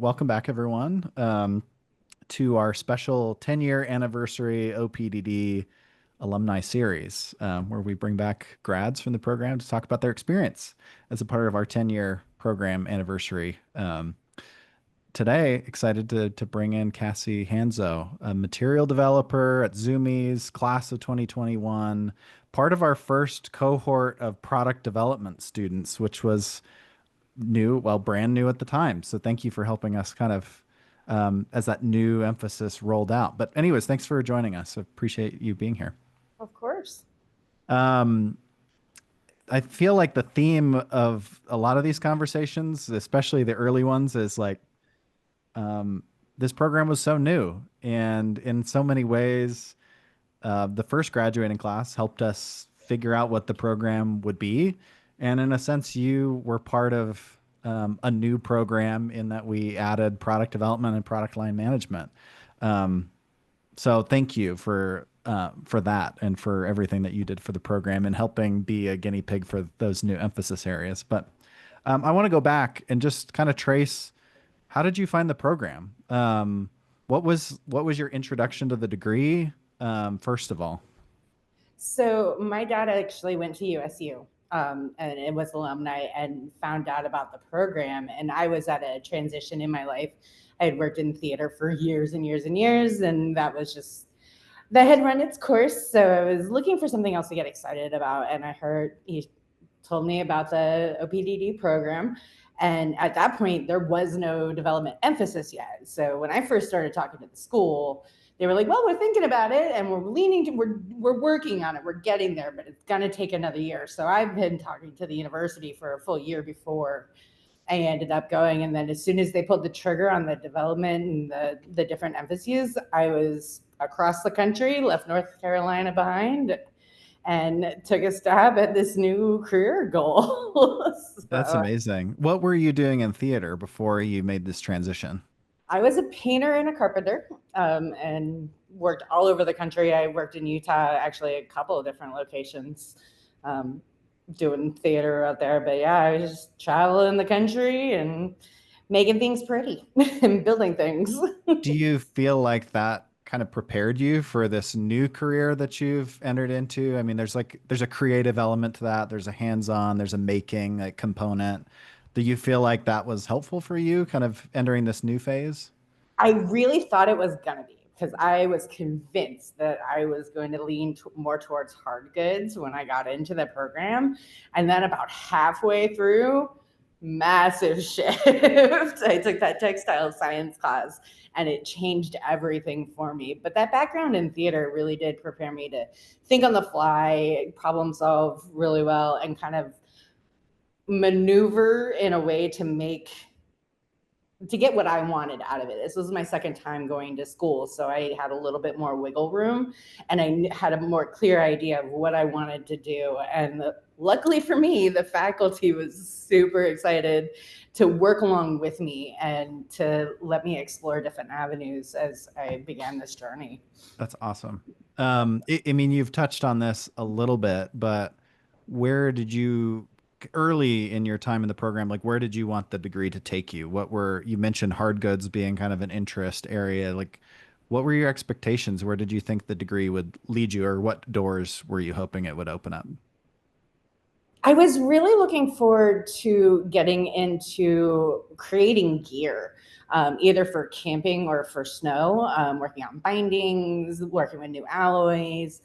Welcome back, everyone, to our special 10-year anniversary OPDD alumni series, where we bring back grads from the program to talk about their experience as a part of our 10-year program anniversary. Today, excited to bring in Cassie Handzo, a material developer at Zumiez, class of 2021, part of our first cohort of product development students, which was brand new at the time. So thank you for helping us kind of as that new emphasis rolled out. But anyways, thanks for joining us. I appreciate you being here. Of course. Um, I feel like the theme of a lot of these conversations, especially the early ones, is like this program was so new, and in so many ways, the first graduating class helped us figure out what the program would be. And in a sense, you were part of a new program in that we added product development and product line management. Um, so thank you for that and for everything that you did for the program and helping be a guinea pig for those new emphasis areas. But I want to go back and just kind of trace, how did you find the program? What was your introduction to the degree? First of all. So my dad actually went to USU, and it was alumni and found out about the program. And I was at a transition in my life. I had worked in theater for years and years and years, and that had run its course. So I was looking for something else to get excited about. And I heard he told me about the OPDD program. And at that point, there was no development emphasis yet. So when I first started talking to the school, they were like, "Well, we're thinking about it, and we're working on it. We're getting there, but it's going to take another year." So I've been talking to the university for a full year before I ended up going. And then as soon as they pulled the trigger on the development and the different emphases, I was across the country, left North Carolina behind, and took a stab at this new career goal. That's So amazing. What were you doing in theater before you made this transition? I was a painter and a carpenter, and worked all over the country. I worked in Utah, actually, a couple of different locations, um, doing theater out there. But yeah, I was just traveling the country and making things pretty and building things. Do you feel like that kind of prepared you for this new career that you've entered into? I mean, there's a creative element to that. There's a hands-on, there's a making like component. Do you feel like that was helpful for you kind of entering this new phase? I really thought it was going to be, because I was convinced that I was going to lean more towards hard goods when I got into the program. And then about halfway through, massive shift. I took that textile science class and it changed everything for me. But that background in theater really did prepare me to think on the fly, problem solve really well, and kind of maneuver in a way to get what I wanted out of it. This was my second time going to school, so I had a little bit more wiggle room, and I had a more clear idea of what I wanted to do. And luckily for me, the faculty was super excited to work along with me and to let me explore different avenues as I began this journey. That's awesome. I mean, you've touched on this a little bit, but where did you, early in your time in the program, like where did you want the degree to take you? You mentioned hard goods being kind of an interest area. Like, what were your expectations? Where did you think the degree would lead you, or what doors were you hoping it would open up? I was really looking forward to getting into creating gear, either for camping or for snow, working on bindings, working with new alloys,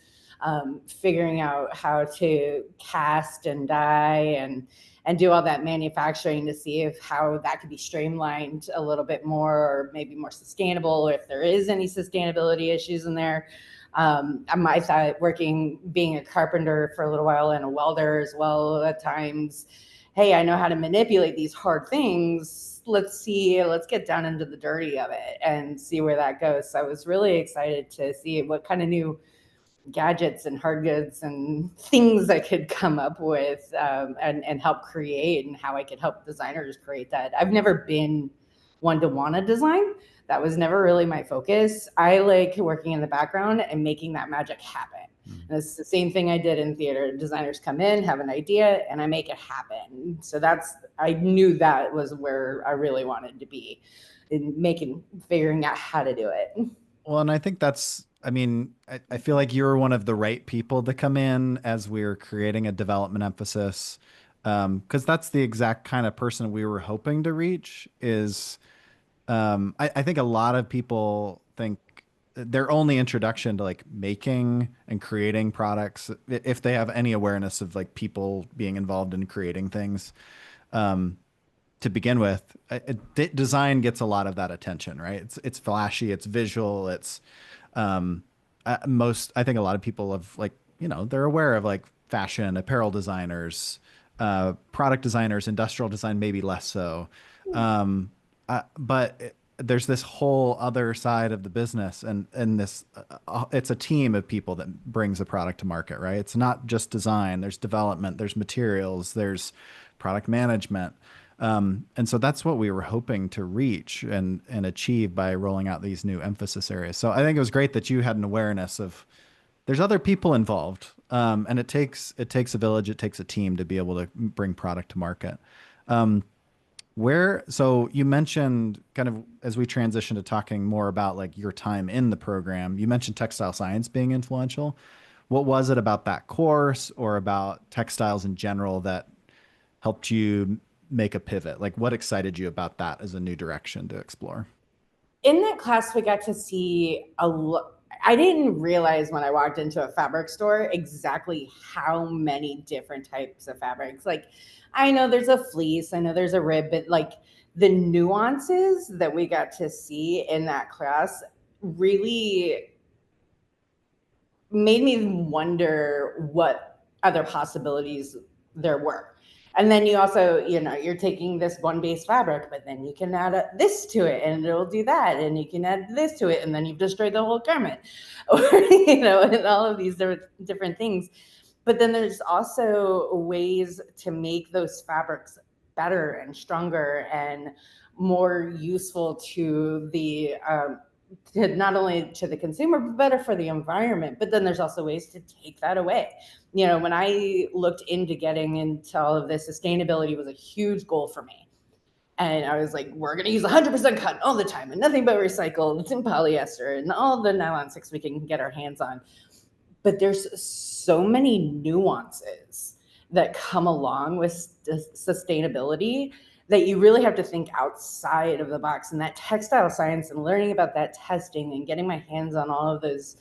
figuring out how to cast and dye and do all that manufacturing to see if how that could be streamlined a little bit more, or maybe more sustainable, if there is any sustainability issues in there. I thought, working, being a carpenter for a little while and a welder as well at times, hey, I know how to manipulate these hard things. Let's get down into the dirty of it and see where that goes. So I was really excited to see what kind of new gadgets and hard goods and things I could come up with, and help create, and how I could help designers create that. I've never been one to want to design. That was never really my focus. I like working in the background and making that magic happen. Mm. And it's the same thing I did in theater. Designers come in, have an idea, and I make it happen. So I knew that was where I really wanted to be. and figuring out how to do it. Well, and I think I feel like you were one of the right people to come in as we were creating a development emphasis. Because that's the exact kind of person we were hoping to reach is, I think a lot of people think their only introduction to like making and creating products, if they have any awareness of like people being involved in creating things, um, to begin with, design gets a lot of that attention, right? It's flashy, it's visual, it's I think a lot of people have like, they're aware of like fashion, apparel designers, product designers, industrial design, maybe less so. But there's this whole other side of the business, and this it's a team of people that brings a product to market, right? It's not just design. There's development, there's materials, there's product management. And so that's what we were hoping to reach and achieve by rolling out these new emphasis areas. So I think it was great that you had an awareness of there's other people involved, and it takes a village, it takes a team to be able to bring product to market. So you mentioned kind of as we transition to talking more about like your time in the program, you mentioned textile science being influential. What was it about that course or about textiles in general that helped you make a pivot? Like what excited you about that as a new direction to explore? In that class, we got to see I didn't realize when I walked into a fabric store exactly how many different types of fabrics. Like, I know there's a fleece, I know there's a rib, but like the nuances that we got to see in that class really made me wonder what other possibilities there were. And then you also, you're taking this one base fabric, but then you can add this to it and it'll do that. And you can add this to it and then you've destroyed the whole garment, or, and all of these different things. But then there's also ways to make those fabrics better and stronger and more useful to the not only to the consumer, but better for the environment. But then there's also ways to take that away. When I looked into getting into all of this, sustainability was a huge goal for me. And I was like, we're going to use 100% cotton all the time and nothing but recycled and polyester and all the nylon 6 we can get our hands on. But there's so many nuances that come along with sustainability that you really have to think outside of the box. And that textile science and learning about that testing and getting my hands on all of those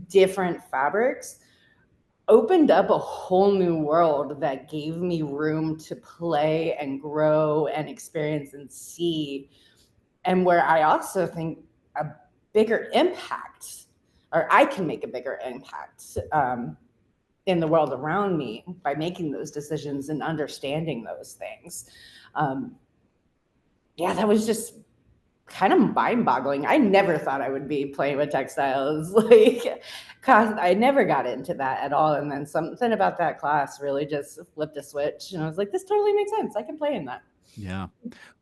different fabrics opened up a whole new world that gave me room to play and grow and experience and see. And where I also think a bigger impact, or I can make a bigger impact in the world around me by making those decisions and understanding those things. That was just kind of mind-boggling. I never thought I would be playing with textiles. I never got into that at all. And then something about that class really just flipped a switch. And I was like, this totally makes sense. I can play in that. Yeah.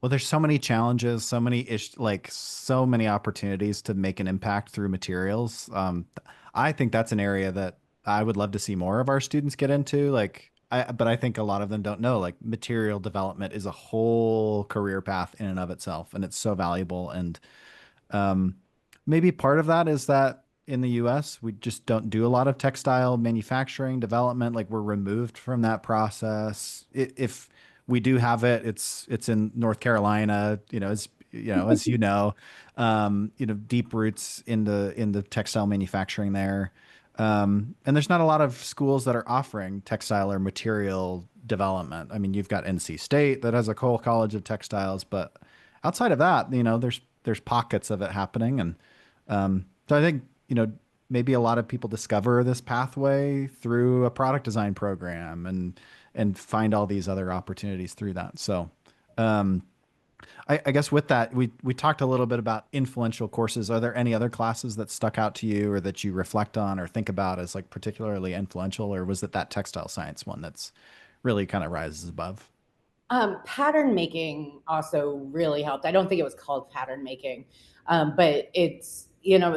Well, there's so many challenges, so many opportunities to make an impact through materials. I think that's an area that I would love to see more of our students get into. But I think a lot of them don't know, like material development is a whole career path in and of itself, and it's so valuable. And maybe part of that is that in the US, we just don't do a lot of textile manufacturing development. Like we're removed from that process. If we do have it, it's in North Carolina, deep roots in the textile manufacturing there. And there's not a lot of schools that are offering textile or material development. I mean, you've got NC State that has a whole college of textiles, but outside of that, there's pockets of it happening. And so I think, maybe a lot of people discover this pathway through a product design program and find all these other opportunities through that. So I guess with that, we talked a little bit about influential courses. Are there any other classes that stuck out to you or that you reflect on or think about as like particularly influential, or was it that textile science one that's really kind of rises above? Pattern making also really helped. I don't think it was called pattern making, but it's,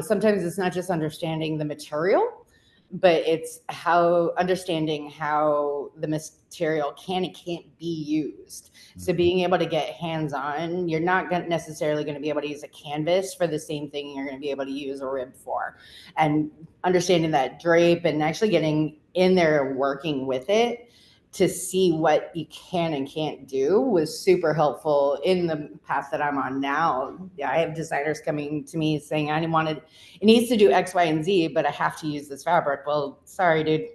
sometimes it's not just understanding the material, but it's how understanding how the material can and can't be used. So being able to get hands-on, you're not necessarily going to be able to use a canvas for the same thing you're going to be able to use a rib for. And understanding that drape and actually getting in there working with it to see what you can and can't do was super helpful in the path that I'm on now. I have designers coming to me saying, it needs to do X, Y, and Z, but I have to use this fabric. Well, sorry, dude,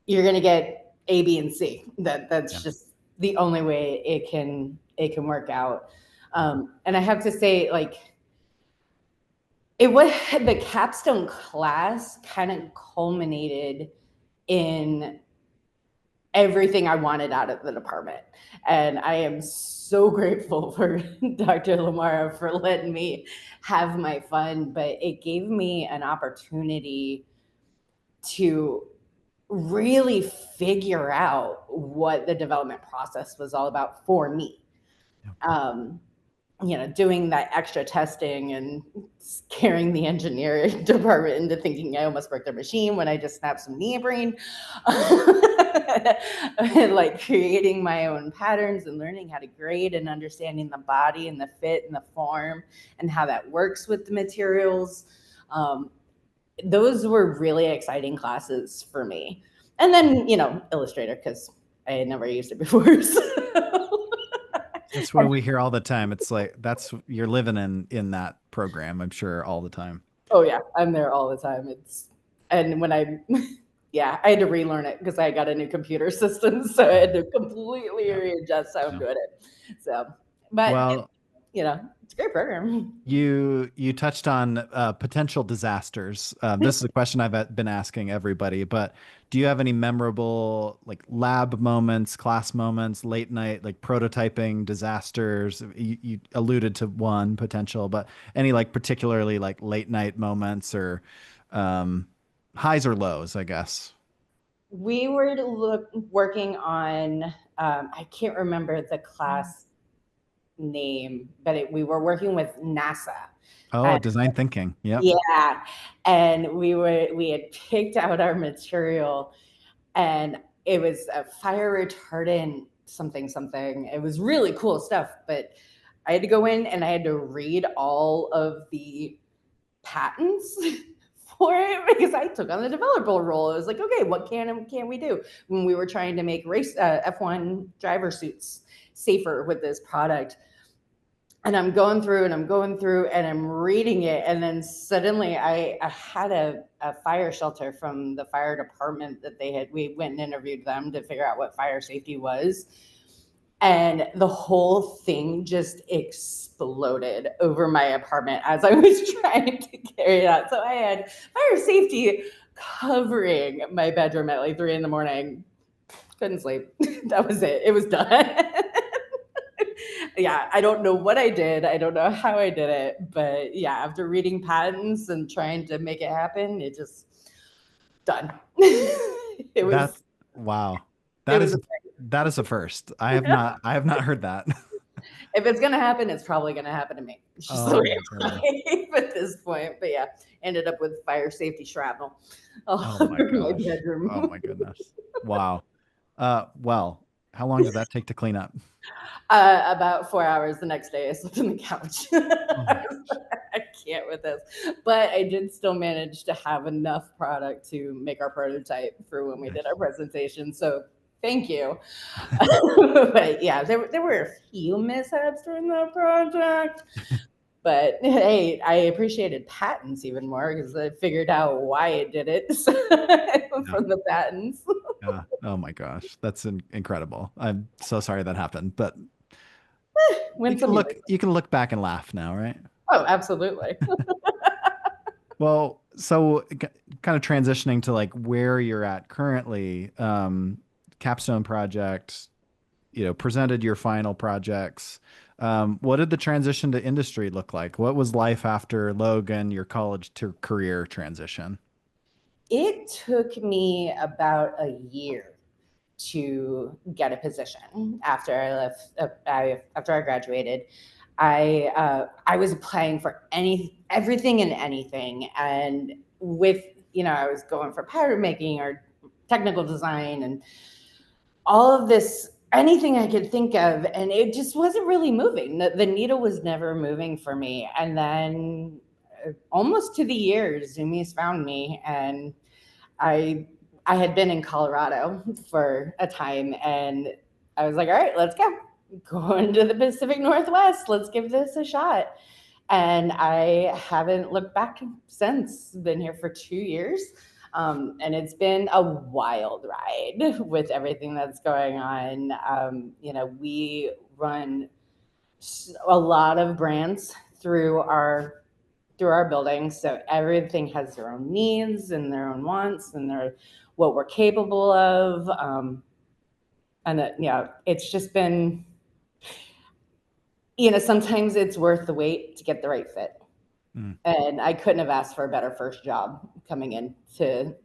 you're going to get A, B, and C. That's just the only way it can work out. And I have to say, like, the capstone class kind of culminated in everything I wanted out of the department. And I am so grateful for Dr. Lamara for letting me have my fun, but it gave me an opportunity to really figure out what the development process was all about for me. Doing that extra testing and scaring the engineering department into thinking I almost broke their machine when I just snapped some neoprene. Like creating my own patterns and learning how to grade and understanding the body and the fit and the form and how that works with the materials. Those were really exciting classes for me. And then, Illustrator, because I had never used it before. So. That's what we hear all the time. It's like, you're living in that program, I'm sure, all the time. Oh yeah, I'm there all the time. And when I had to relearn it because I got a new computer system, so I had to completely readjust how I'm doing it. So, but it's a great program. You touched on potential disasters. This is a question I've been asking everybody, but do you have any memorable like lab moments, class moments, late night, like prototyping disasters? You alluded to one potential, but any like particularly like late night moments or highs or lows, I guess? We were working on, I can't remember the class name, but we were working with NASA. Oh, design thinking. Yep. Yeah. And we had picked out our material and it was a fire retardant something. It was really cool stuff, but I had to go in and I had to read all of the patents for it because I took on the developer role. It was like, okay, what can we do when we were trying to make race F1 driver suits safer with this product? And I'm going through and I'm reading it. And then suddenly I had a fire shelter from the fire department that we went and interviewed them to figure out what fire safety was. And the whole thing just exploded over my apartment as I was trying to carry it out. So I had fire safety covering my bedroom at like 3 a.m. Couldn't sleep. That was it. It was done. Yeah, I don't know what I did. I don't know how I did it. But yeah, after reading patents and trying to make it happen, it just done. It was wow. That is a first. I have not heard that. If it's gonna happen, it's probably gonna happen to me. It's just the way it's at this point. But yeah, ended up with fire safety shrapnel all over my bedroom. Oh my goodness. Wow. Well, how long did that take to clean up? About 4 hours the next day. I slept on the couch. I can't with this. But I did still manage to have enough product to make our prototype for when we did our presentation. So thank you. But yeah, there were a few mishaps during the project. But hey, I appreciated patents even more because I figured out why it did it from the patents. Yeah. Oh my gosh, that's incredible. I'm so sorry that happened, but you can look back and laugh now, right? Oh, absolutely. Well, so kind of transitioning to like where you're at currently, capstone project, presented your final projects. What did the transition to industry look like? What was life after Logan, your college to career transition? It took me about a year to get a position after I left. After I graduated, I was applying for everything and anything, and with I was going for powder making or technical design and all of this, anything I could think of, and it just wasn't really moving. The needle was never moving for me. And then almost to the year, Zumiez found me, and I had been in Colorado for a time, and I was like, all right, let's go. Going to the Pacific Northwest. Let's give this a shot. And I haven't looked back since. Been here for 2 years. And it's been a wild ride with everything that's going on. We run a lot of brands through our building, so everything has their own needs and their own wants and what we're capable of. It's just been, sometimes it's worth the wait to get the right fit. And I couldn't have asked for a better first job coming into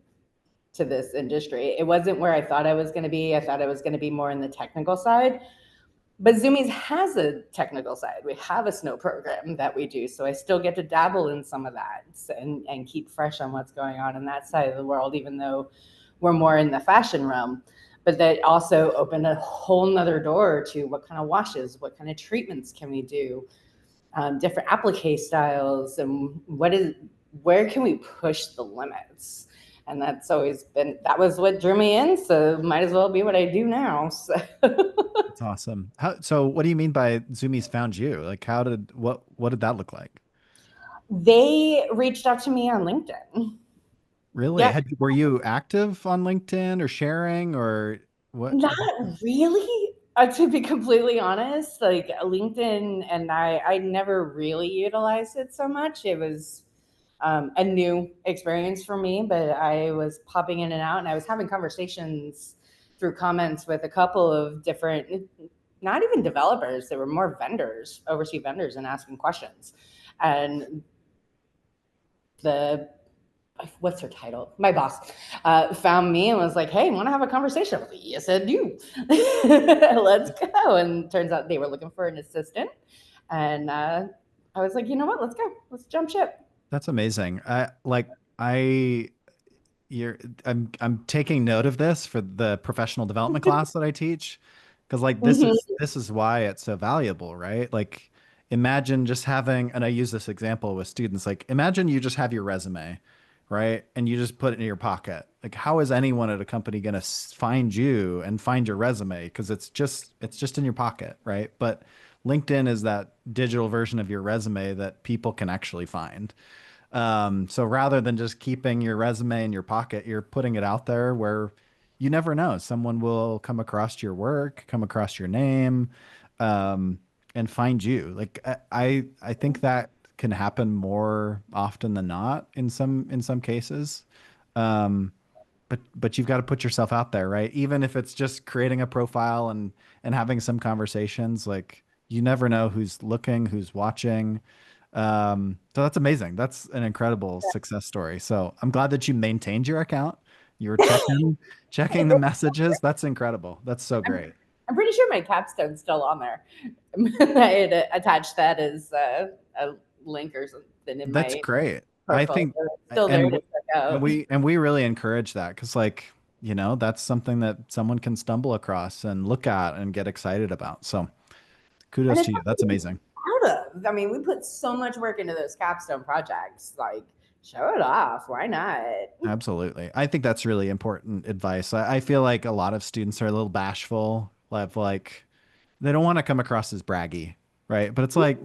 this industry. It wasn't where I thought I was going to be. I thought I was going to be more in the technical side. But Zumiez has a technical side. We have a snow program that we do. So I still get to dabble in some of that and keep fresh on what's going on in that side of the world, even though we're more in the fashion realm. But that also opened a whole nother door to what kind of washes, what kind of treatments can we do, different applique styles, and where can we push the limits? And that was what drew me in. So might as well be what I do now. So. That's awesome. So what do you mean by Zumiez found you? Like, what did that look like? They reached out to me on LinkedIn. Really? Yeah. Were you active on LinkedIn or sharing or what? Not really. To be completely honest, like LinkedIn, and I never really utilized it so much. It was a new experience for me, but I was popping in and out, and I was having conversations through comments with a couple of different, not even developers, they were more vendors, overseas vendors, and asking questions. And what's her title? My boss found me and was like, hey, want to have a conversation? I was like, yes, I do. Let's go. And turns out they were looking for an assistant. And I was like, you know what? Let's go. Let's jump ship. That's amazing. I'm taking note of this for the professional development class that I teach. Cause like this is why it's so valuable, right? Like imagine just having, and I use this example with students, like imagine you just have your resume, right? And you just put it in your pocket. Like how is anyone at a company going to find you and find your resume? Cause it's just in your pocket, right? But LinkedIn is that digital version of your resume that people can actually find. So rather than just keeping your resume in your pocket, you're putting it out there where you never know. Someone will come across your work, come across your name, and find you. Like I think that can happen more often than not in some cases. But you've got to put yourself out there, right? Even if it's just creating a profile and having some conversations, like you never know who's looking, who's watching. So that's amazing. That's an incredible success story. So I'm glad that you maintained your account. You were checking the messages. That's incredible. That's so great. I'm pretty sure my capstone's still on there. I had attached that as a link or something in That's my great. profile. I think, So it's still there to check out. and we really encourage that because like, that's something that someone can stumble across and look at and get excited about. So kudos to you. That's amazing. Proud of. I mean, we put so much work into those capstone projects. Like, show it off. Why not? Absolutely. I think that's really important advice. I feel like a lot of students are a little bashful, like they don't want to come across as braggy, right? But it's like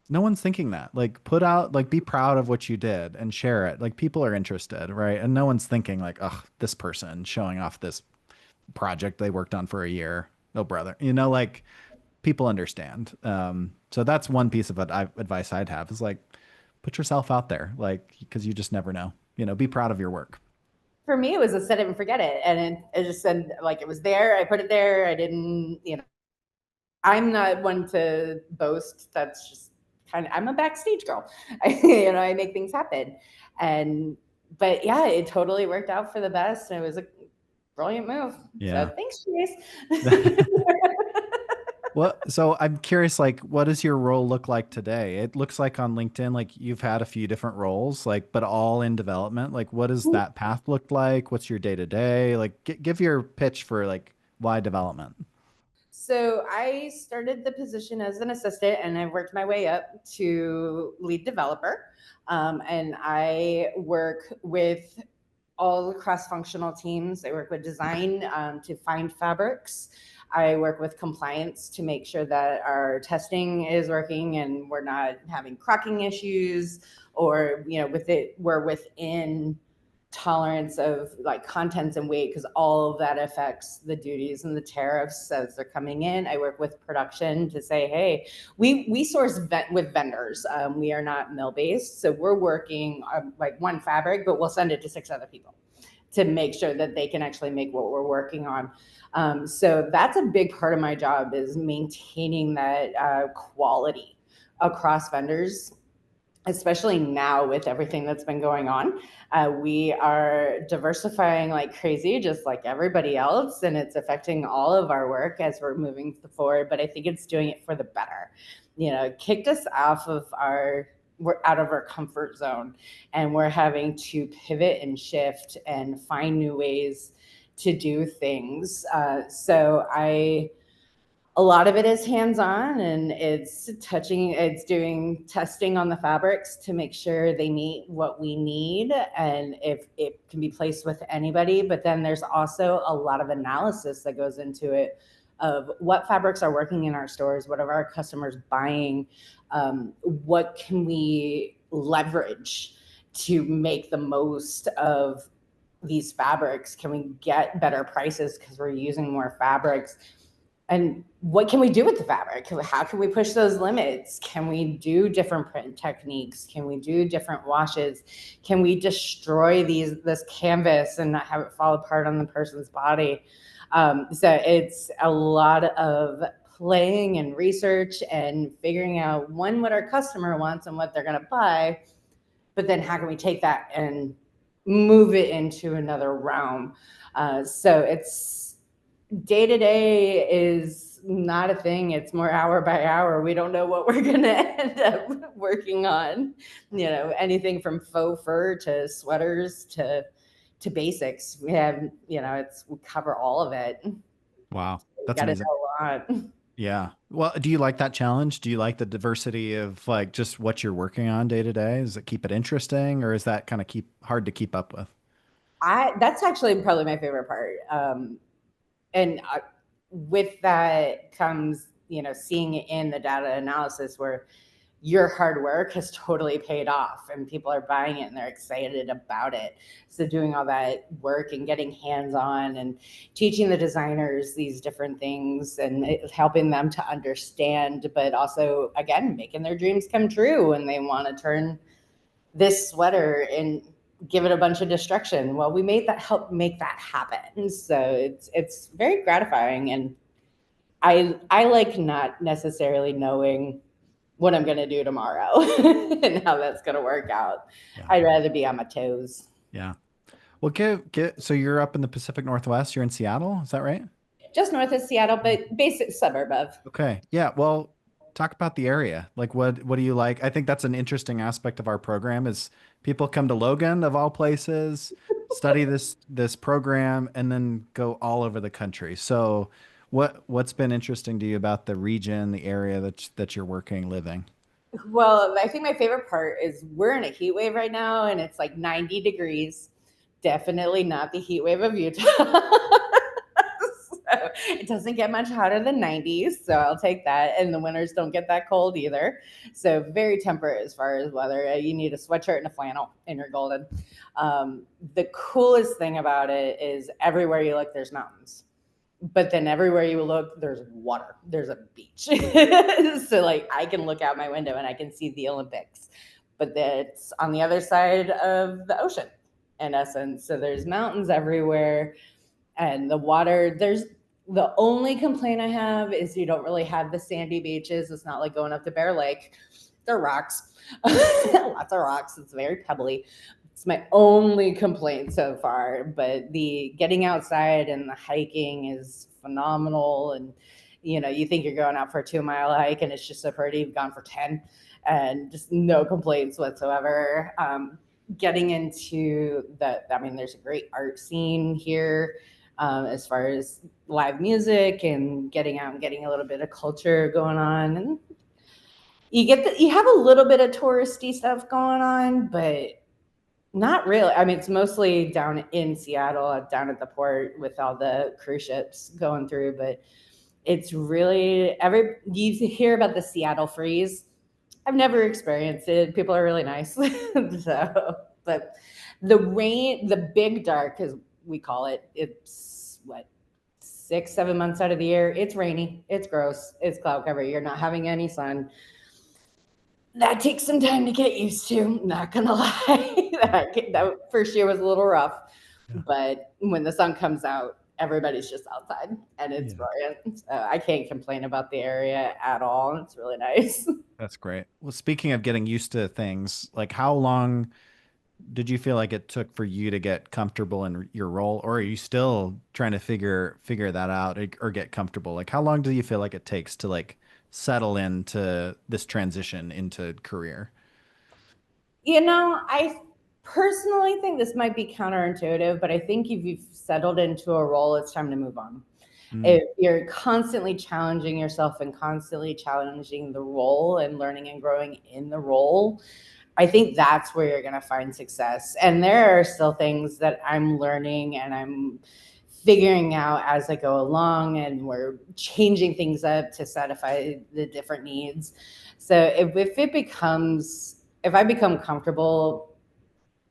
no one's thinking that. Like put out, like be proud of what you did and share it. Like people are interested, right? And no one's thinking like, oh, this person showing off this project they worked on for a year. No, brother. Like people understand. So that's one piece of advice I'd have is like, put yourself out there, like, because you just never know. Be proud of your work. For me, it was a set it and forget it. And it just said, like, it was there. I put it there. I didn't, I'm not one to boast. That's just I'm a backstage girl. I make things happen. But yeah, it totally worked out for the best. And it was a brilliant move. Yeah. So thanks, Chase. Well, so I'm curious, like, what does your role look like today? It looks like on LinkedIn, like you've had a few different roles, like, but all in development. Like, what does that path look like? What's your day to day? Like, give your pitch for like why development. So I started the position as an assistant and I worked my way up to lead developer. And I work with all the cross-functional teams. I work with design to find fabrics. I work with compliance to make sure that our testing is working and we're not having cracking issues, or we're within tolerance of like contents and weight, because all of that affects the duties and the tariffs as they're coming in. I work with production to say, hey, we source with vendors. We are not mill based, so we're working like one fabric, but we'll send it to 6 other people to make sure that they can actually make what we're working on. So that's a big part of my job, is maintaining that quality across vendors, especially now with everything that's been going on. We are diversifying like crazy, just like everybody else, and it's affecting all of our work as we're moving forward. But I think it's doing it for the better. It kicked us we're out of our comfort zone, and we're having to pivot and shift and find new ways to do things. A lot of it is hands-on, and it's doing testing on the fabrics to make sure they meet what we need and if it can be placed with anybody. But then there's also a lot of analysis that goes into it, of what fabrics are working in our stores, what are our customers buying, what can we leverage to make the most of these fabrics? Can we get better prices because we're using more fabrics? And what can we do with the fabric? How can we push those limits? Can we do different print techniques? Can we do different washes? Can we destroy this canvas and not have it fall apart on the person's body? So it's a lot of playing and research and figuring out, one, what our customer wants and what they're going to buy, but then how can we take that and move it into another realm? So it's day to day is not a thing. It's more hour by hour. We don't know what we're going to end up working on. Anything from faux fur to sweaters to basics. We have, we cover all of it. Wow, We that's got to amazing. know a lot. Yeah. Well, do you like that challenge? Do you like the diversity of like just what you're working on day to day? Does it keep it interesting, or is that kind of keep hard to keep up with? That's actually probably my favorite part. And with that comes, seeing it in the data analysis where your hard work has totally paid off and people are buying it and they're excited about it. So doing all that work and getting hands-on and teaching the designers these different things and helping them to understand, but also, again, making their dreams come true when they want to turn this sweater and give it a bunch of destruction. Well, we made that, help make that happen. So it's very gratifying. And I like not necessarily knowing what I'm going to do tomorrow and how that's going to work out. Yeah. I'd rather be on my toes. Yeah. Well, so you're up in the Pacific Northwest. You're in Seattle. Is that right? Just north of Seattle, but basic suburb of. Okay. Yeah. Well, talk about the area. Like what do you like? I think that's an interesting aspect of our program is people come to Logan of all places, study this program, and then go all over the country. So what's been interesting to you about the region, the area that you're working, living? Well, I think my favorite part is we're in a heat wave right now and it's like 90 degrees. Definitely not the heat wave of Utah. So it doesn't get much hotter than 90s, so I'll take that. And the winters don't get that cold either. So very temperate as far as weather. You need a sweatshirt and a flannel and you're golden. The coolest thing about it is everywhere you look, there's mountains. But then everywhere you look, there's water. There's a beach. So like I can look out my window and I can see the Olympics, but that's on the other side of the ocean in essence. So there's mountains everywhere and the water. The only complaint I have is you don't really have the sandy beaches. It's not like going up to Bear Lake. They're rocks, lots of rocks. It's very pebbly. It's my only complaint so far, but the getting outside and the hiking is phenomenal. And, you think you're going out for a 2 mile hike and it's just so pretty, you've gone for 10 and just no complaints whatsoever. Getting into there's a great art scene here, as far as live music and getting out and getting a little bit of culture going on. And you have a little bit of touristy stuff going on, but not really. I mean, it's mostly down in Seattle, down at the port with all the cruise ships going through, but it's really you hear about the Seattle freeze. I've never experienced it. People are really nice. But the rain, the big dark, as we call it, it's what, 6, 7 months out of the year. It's rainy. It's gross. It's cloud cover. You're not having any sun. That takes some time to get used to. Not gonna lie, that first year was a little rough, but when the sun comes out, everybody's just outside and it's brilliant. So I can't complain about the area at all. It's really nice. That's great. Well, speaking of getting used to things, like how long did you feel like it took for you to get comfortable in your role, or are you still trying to figure that out or get comfortable? Like how long do you feel like it takes to like settle into this transition into career? I personally think this might be counterintuitive, but I think if you've settled into a role, it's time to move on. If you're constantly challenging yourself and constantly challenging the role and learning and growing in the role, I think that's where you're going to find success. And there are still things that I'm learning and I'm figuring out as I go along, and we're changing things up to satisfy the different needs. So if I become comfortable,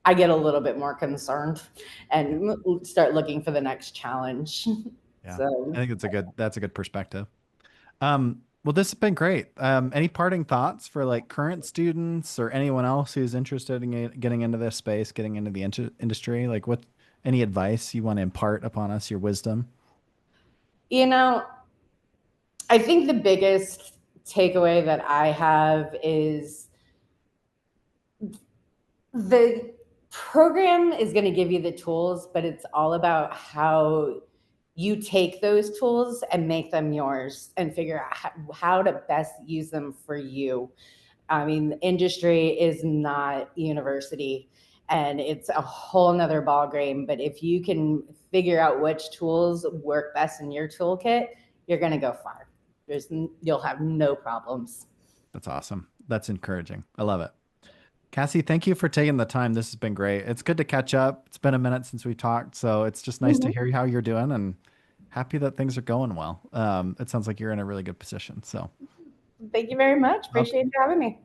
I get a little bit more concerned and start looking for the next challenge. Yeah, So I think that's a good perspective. Well, this has been great. Any parting thoughts for like current students or anyone else who's interested in getting into this space, getting into the industry? Like any advice you want to impart upon us, your wisdom? I think the biggest takeaway that I have is the program is going to give you the tools, but it's all about how you take those tools and make them yours and figure out how to best use them for you. I mean, the industry is not university and it's a whole nother ball game. But if you can figure out which tools work best in your toolkit, you're going to go far. You'll have no problems. That's awesome. That's encouraging. I love it. Cassie, thank you for taking the time. This has been great. It's good to catch up. It's been a minute since we talked, so it's just nice to hear how you're doing and happy that things are going well. It sounds like you're in a really good position. So thank you very much. Appreciate you having me.